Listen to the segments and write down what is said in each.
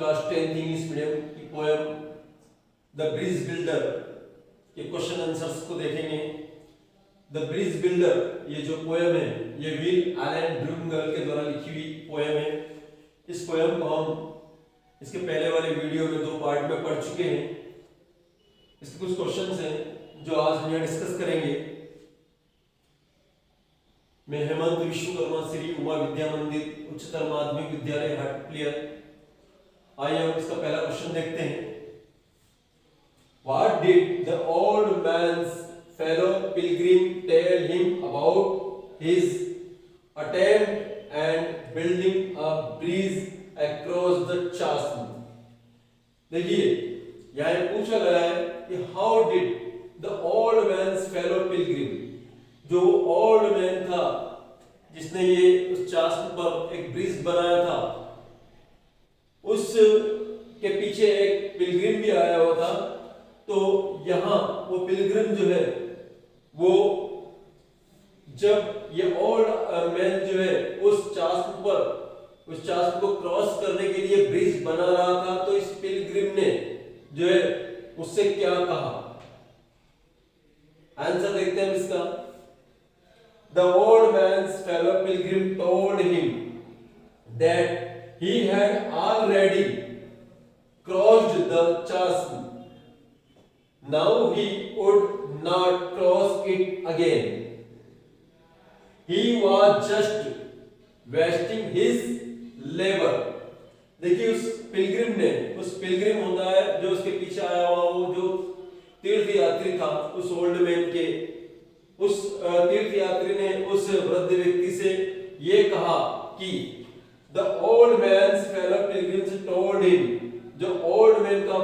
Class 10 English medium की poem the bridge builder के question answers को देखेंगे। द ब्रिज बिल्डर ये जो पोएम है ये विल एलन ब्रूमगल के द्वारा लिखी हुई पोएम है। इस पोएम को हम इसके पहले वाले वीडियो में 2 पार्ट में पढ़ चुके हैं। इसके कुछ क्वेश्चंस हैं जो आज हम यहाँ डिस्कस करेंगे। मैं हेमंत विश्वकर्मा श्री उमा विद्या मंदिर उच्चतर माध्यमिक विद्यालय हाटपिलियर। आइए हम इसका पहला क्वेश्चन देखते हैं। What did the old man's fellow pilgrim tell him about his attempt and building a bridge across the chasm? देखिए यहाँ पूछा गया है कि how did the old man's fellow pilgrim, जो ओल्ड मैन था जिसने ये उस चास्म पर एक ब्रिज बनाया था, उस के पीछे एक पिलग्रिम भी आया हुआ था। तो यहाँ वो पिलग्रिम जो है वो जब ये ओल्ड मैन जो है उस चास्म को क्रॉस करने के लिए ब्रिज बना रहा था, तो इस पिलग्रिम ने जो है उससे क्या कहा? आंसर देखते हैं इसका। The old man's fellow pilgrim told him that he had already crossed the chasm. Now he would not cross it again. He was just wasting his labor. देखिए उस पिलग्रिम होता है जो उसके पीछे आया हुआ, वो जो तीर्थ यात्री था, उस ओल्ड मैन के, उस तीर्थ यात्री ने उस वृद्ध व्यक्ति से ये कहा कि the old man's fellow pilgrims told him, जो ओल्ड मैन का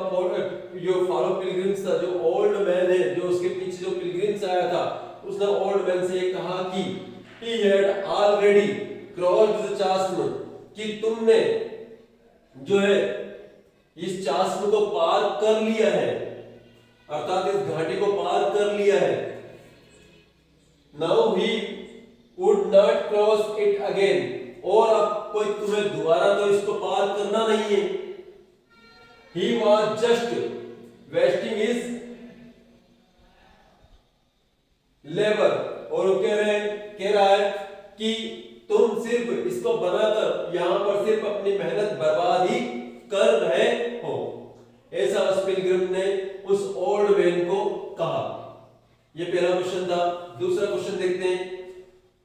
जो फॉलो पिलग्रिम्स था, जो ओल्ड मैन है जो उसके पीछे जो पिलग्रिम्स आया था, उसने ओल्ड मैन से ये कहा कि he had already crossed the chasm, कि तुमने जो है इस चास्म को पार कर लिया है, अर्थात इस घाटी को पार कर लिया है। Now he would not cross it again, और अब कोई तुम्हें दोबारा तो इसको पार करना नहीं है। He was just wasting his labor, और वो कह रहा है कि तुम सिर्फ इसको बनाकर यहाँ पर सिर्फ अपनी मेहनत बर्बाद ही कर रहे हो। ऐसा उस पिलग्रिम ने उस ओल्ड मैन को कहा। ये पहला क्वेश्चन था। दूसरा क्वेश्चन देखते हैं।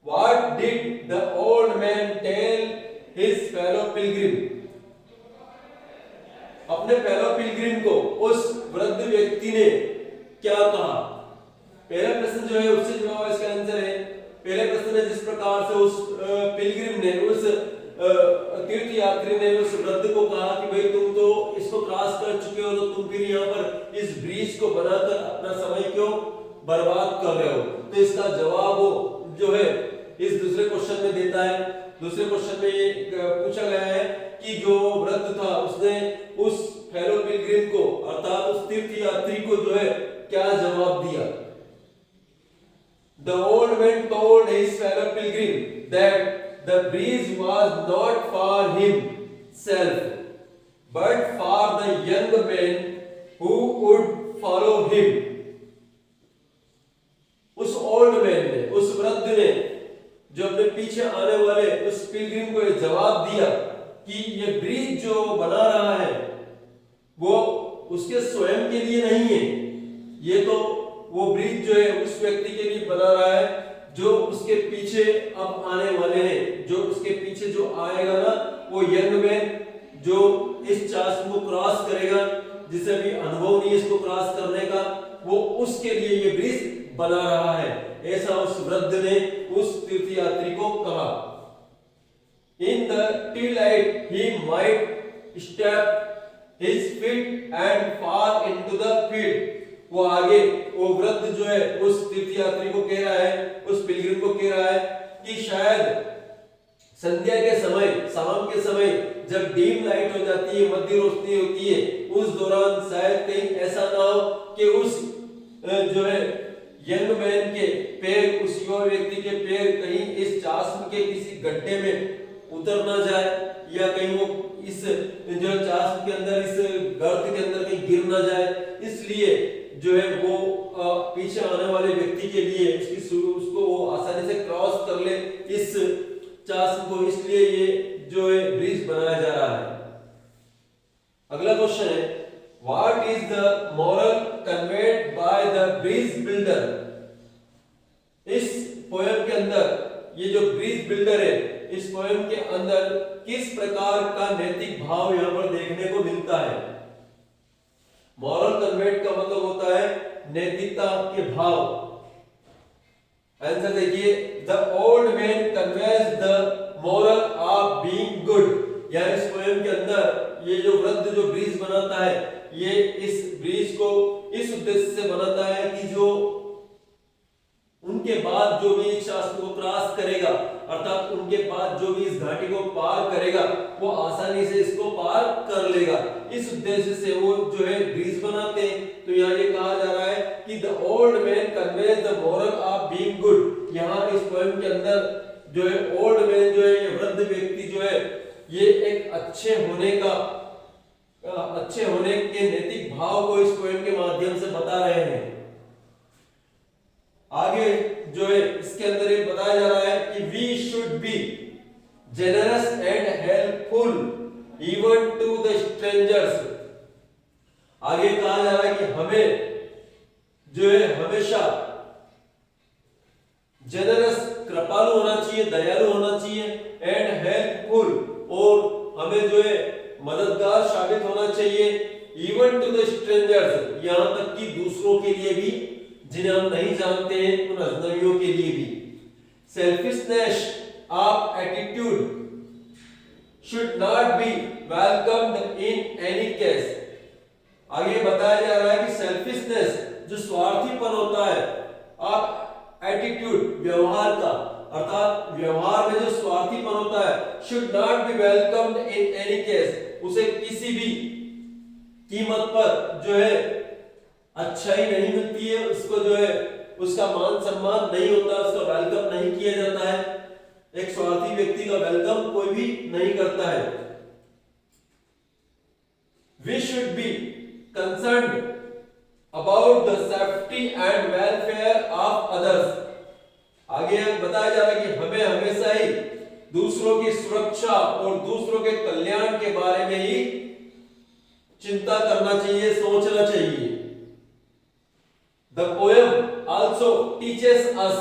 What did the old man tell his fellow pilgrim? अपने फेलो पिलग्रिम को उस वृद्ध व्यक्ति ने क्या कहा? पहला प्रश्न जो है उससे जुड़ा हुआ इसका आंसर है। पहले प्रश्न में जिस प्रकार से उस पिलग्रिम ने, उस तीर्थ यात्री ने उस वृद्ध को कहा कि भाई तुम तो इसको क्रॉस कर चुके हो, तो तुम फिर यहाँ पर इस ब्रिज को बनाकर अपना समय क्यों बर्बाद कर रहे हो? तो इसका जवाब वो जो है इस दूसरे क्वेश्चन में देता है। दूसरे क्वेश्चन में ये पूछा गया है कि जो वृद्ध था उसने उस फेलो पिलग्रिम को, अर्थात उस तीर्थ यात्री को जो है क्या जवाब दिया? The old man told his fellow pilgrim that the bridge was not for himself but for the young man who would follow him. उस ओल्ड मैन ने, उस वृद्ध ने जो अपने पीछे आने वाले उस पिलग्रिम को जवाब दिया कि ये ब्रिज जो बना रहा है वो उसके स्वयं के लिए नहीं है, ये तो वो ब्रिज जो है उस व्यक्ति के लिए बना रहा है जो उसके पीछे अब आने वाले हैं, जो उसके पीछे जो आएगा ना, वो यंग मैन जो इस चास्म को क्रॉस करेगा, जिसे भी अनुभव नहीं इसको क्रॉस करने का, वो उसके लिए ये ब्रिज बना रहा है। ऐसा उस वृद्ध ने उस तीर्थ यात्री को कहा। In the twilight he might step his feet and fall into the pit. वो आगे वो वृद्ध जो है उस तीर्थ यात्री को कह रहा है, उस पिलग्रिम को कह रहा है कि शायद संध्या के समय, शाम के समय जब डीम लाइट हो जाती है, मध्य रोशनी होती है, उस दौरान शायद कहीं ऐसा ना हो कि उस जो है यंग मैन के पैर, उस युवा व्यक्ति के पैर कहीं इस चास्म के किसी गड्ढे में उतर ना जाए, या कहीं वो इस जो चास के अंदर इस गर्त के अंदर कहीं गिर ना जाए, इसलिए जो है वो पीछे आने वाले व्यक्ति के लिए उसको वो आसानी से क्रॉस कर ले इस चास को, इसलिए ये जो है ब्रिज बनाया जा रहा है। अगला क्वेश्चन है, what is the moral conveyed by the bridge builder. इस पोएम के अंदर ये जो ब्रिज बिल्डर है, इस पोएम के अंदर किस प्रकार का नैतिक भाव यहां पर देखने को मिलता है। मॉरल कन्वेड का मतलब होता है नैतिकता के भाव। आंसर देखिए, the old man conveys the moral of being good. या इस पोएम के अंदर ये जो वृद्ध जो ब्रिज बनाता है, ये इस ब्रिज को इस उद्देश्य से बनाता है कि जो उनके बाद जो भी इस शास्त्र को क्रॉस करेगा, अर्थात उनके बाद जो भी इस घाटी को पार करेगा, वो आसानी से इसको पार कर लेगा। इस उद्देश्य से वो जो है ब्रिज बनाते हैं। तो यहाँ ये कहा जा रहा है कि the old man conveys the moral of being good. यहाँ इस पोएम के अंदर जो है ओल्ड मैन जो है, ये वृद्ध व्यक्ति जो है, ये एक अच्छे होने के नैतिक भाव को इस पोएम के माध्यम से बता रहे हैं। आगे जो है इसके अंदर ये बताया जा रहा है कि we should be generous and helpful even to the strangers. आगे कहा जा रहा है कि हमें जो है हमेशा जेनरस कृपालु होना चाहिए, दयालु होना चाहिए, एंड हेल्पफुल, और हमें जो है मददगार साबित होना चाहिए, इवन टू द स्ट्रेंजर्स, यहां तक कि दूसरों के लिए भी जिन्हें हम नहीं जानते हैं, उन अजनबियों के लिए भी। Selfishness of attitude should not be welcomed in any case. आगे बताया जा रहा है कि सेल्फिशनेस जो स्वार्थीपन होता है, ऑफ एटीट्यूड व्यवहार का, अर्थात व्यवहार में जो स्वार्थीपन होता है, should not be welcomed in any case, उसे किसी भी कीमत पर जो है अच्छाई नहीं मिलती है, उसको जो है उसका मान सम्मान नहीं होता, उसका वेलकम नहीं किया जाता है। एक स्वार्थी व्यक्ति का वेलकम कोई भी नहीं करता है। We should be concerned about the safety and welfare of others. आगे बताया जा रहा है कि हमें हमेशा ही दूसरों की सुरक्षा और दूसरों के कल्याण के बारे में ही चिंता करना चाहिए, सोचना चाहिए। The poem also teaches us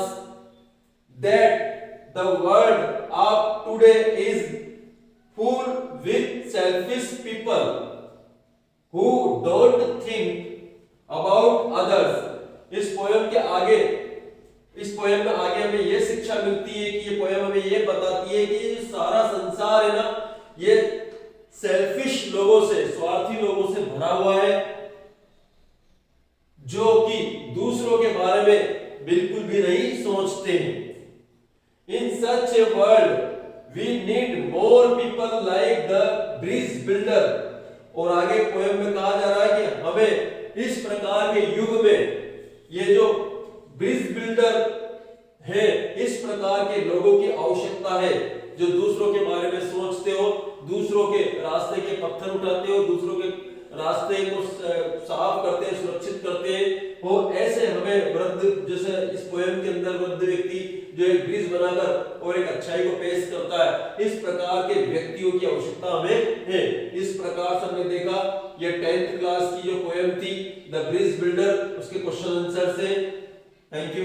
that the world of today is full with selfish people who don't think about others। इस पोएम के आगे, इस पोएम में आगे हमें यह शिक्षा मिलती है कि ये पोएम हमें यह बताती है कि सारा संसार है ना, ये सेल्फिश लोगों से, स्वार्थी लोगों से भरा हुआ है, जो कि दूसरों के बारे में बिल्कुल भी नहीं सोचते हैं। In such a world, we need more people like the bridge builder। और आगे पोएम में कहा जा रहा है कि हमें इस प्रकार के युग में ये जो ब्रिज बिल्डर है, इस प्रकार के लोगों की आवश्यकता है, जो दूसरों के बारे में सोचते हो, दूसरों के रास्ते के पत्थर उठाते हो, दूसरों के रास्ते को साफ करते हैं, सुरक्षित करते हैं, वो ऐसे हमें वृद्ध, जैसे इस पोएम के अंदर वृद्ध व्यक्ति जो एक ब्रिज बनाकर और एक अच्छाई को पेश करता है, इस प्रकार के व्यक्तियों की आवश्यकता हमें है। इस प्रकार से हमने देखा ये 10th क्लास की जो पोएम थी द ब्रिज बिल्डर, उसके क्वेश्चन आंसर से। Thank you.